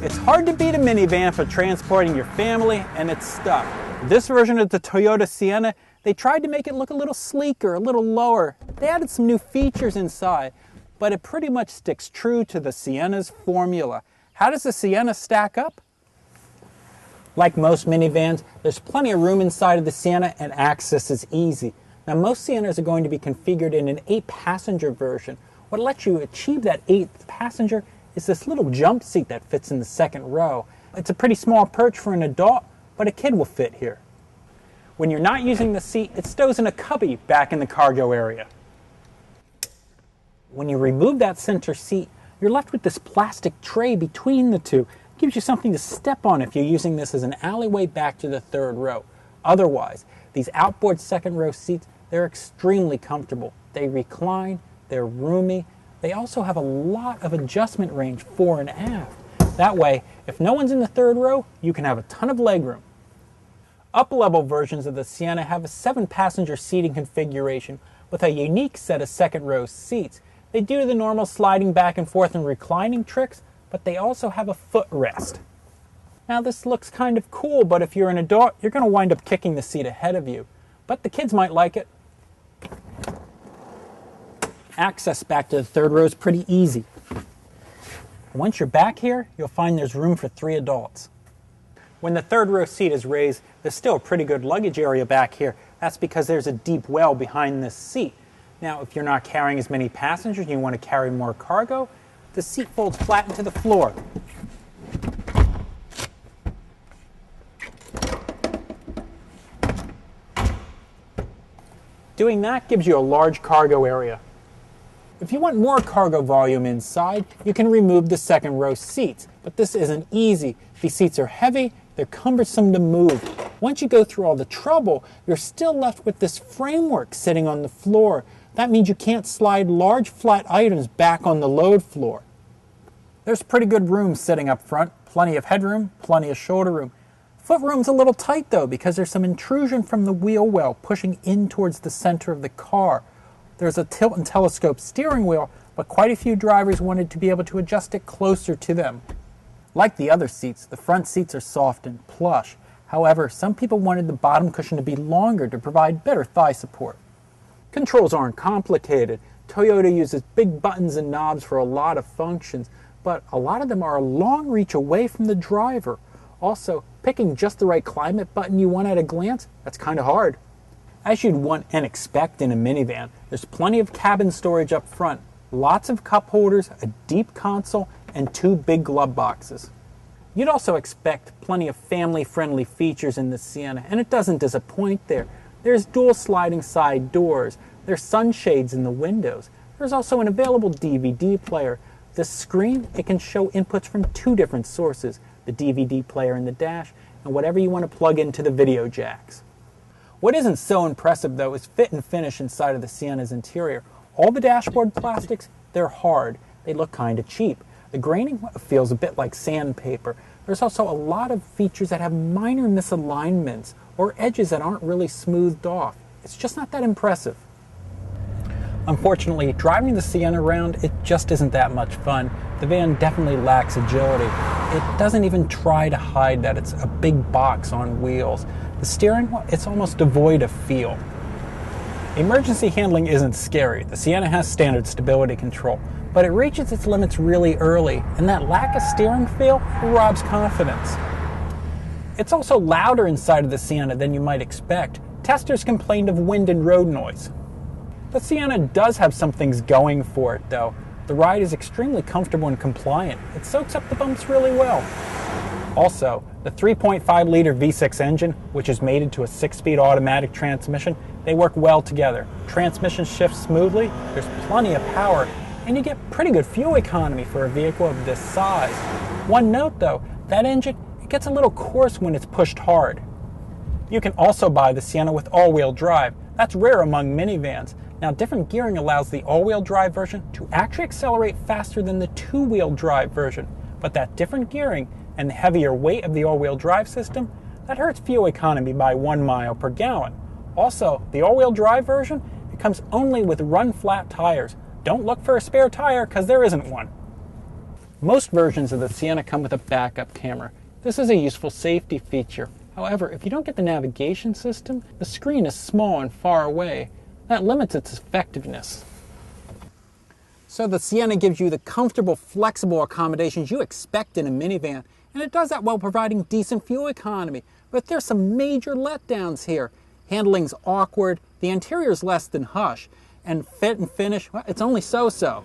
It's hard to beat a minivan for transporting your family and its stuff. This version of the Toyota Sienna, they tried to make it look a little sleeker, a little lower. They added some new features inside, but it pretty much sticks true to the Sienna's formula. How does the Sienna stack up? Like most minivans, there's plenty of room inside of the Sienna and access is easy. Now most Siennas are going to be configured in an 8-passenger version. What lets you achieve that 8th passenger is this little jump seat that fits in the second row. It's a pretty small perch for an adult, but a kid will fit here. When you're not using the seat, it stows in a cubby back in the cargo area. When you remove that center seat, you're left with this plastic tray between the two. It gives you something to step on if you're using this as an alleyway back to the third row. Otherwise, these outboard second row seats, they're extremely comfortable. They recline, they're roomy. They also have a lot of adjustment range fore and aft. That way, if no one's in the third row, you can have a ton of legroom. Up-level versions of the Sienna have a 7-passenger seating configuration with a unique set of second-row seats. They do the normal sliding back and forth and reclining tricks, but they also have a footrest. Now this looks kind of cool, but if you're an adult, you're going to wind up kicking the seat ahead of you. But the kids might like it. Access back to the third row is pretty easy. Once you're back here, you'll find there's room for 3 adults. When the third row seat is raised, there's still a pretty good luggage area back here. That's because there's a deep well behind this seat. Now, if you're not carrying as many passengers and you want to carry more cargo, the seat folds flat into the floor. Doing that gives you a large cargo area. If you want more cargo volume inside, you can remove the second row seats, but this isn't easy. These seats are heavy, they're cumbersome to move. Once you go through all the trouble, you're still left with this framework sitting on the floor. That means you can't slide large flat items back on the load floor. There's pretty good room sitting up front, plenty of headroom, plenty of shoulder room. Footroom's a little tight though because there's some intrusion from the wheel well pushing in towards the center of the car. There's a tilt and telescope steering wheel, but quite a few drivers wanted to be able to adjust it closer to them. Like the other seats, the front seats are soft and plush. However, some people wanted the bottom cushion to be longer to provide better thigh support. Controls aren't complicated. Toyota uses big buttons and knobs for a lot of functions, but a lot of them are a long reach away from the driver. Also, picking just the right climate button you want at a glance, that's kind of hard. As you'd want and expect in a minivan, there's plenty of cabin storage up front, lots of cup holders, a deep console, and 2 big glove boxes. You'd also expect plenty of family-friendly features in the Sienna, and it doesn't disappoint there. There's dual sliding side doors, there's sunshades in the windows, there's also an available DVD player. This screen, it can show inputs from 2 different sources, the DVD player in the dash, and whatever you want to plug into the video jacks. What isn't so impressive though is fit and finish inside of the Sienna's interior. All the dashboard plastics, they're hard. They look kind of cheap. The graining feels a bit like sandpaper. There's also a lot of features that have minor misalignments or edges that aren't really smoothed off. It's just not that impressive. Unfortunately, driving the Sienna around, it just isn't that much fun. The van definitely lacks agility. It doesn't even try to hide that it's a big box on wheels. The steering, it's almost devoid of feel. Emergency handling isn't scary. The Sienna has standard stability control, but it reaches its limits really early, and that lack of steering feel robs confidence. It's also louder inside of the Sienna than you might expect. Testers complained of wind and road noise. The Sienna does have some things going for it, though. The ride is extremely comfortable and compliant. It soaks up the bumps really well. Also, the 3.5-liter V6 engine, which is mated to a 6-speed automatic transmission, they work well together. Transmission shifts smoothly, there's plenty of power, and you get pretty good fuel economy for a vehicle of this size. One note though, that engine, it gets a little coarse when it's pushed hard. You can also buy the Sienna with all-wheel drive. That's rare among minivans. Now, different gearing allows the all-wheel drive version to actually accelerate faster than the two-wheel drive version, but that different gearing and the heavier weight of the all-wheel drive system, that hurts fuel economy by 1 mile per gallon. Also, the all-wheel drive version, It comes only with run-flat tires. Don't look for a spare tire because there isn't one. Most versions of the Sienna come with a backup camera. This is a useful safety feature. However, if you don't get the navigation system, the screen is small and far away. That limits its effectiveness. So the Sienna gives you the comfortable, flexible accommodations you expect in a minivan, and it does that while providing decent fuel economy. But there's some major letdowns here. Handling's awkward, the interior's less than hush, and fit and finish, well, it's only so-so.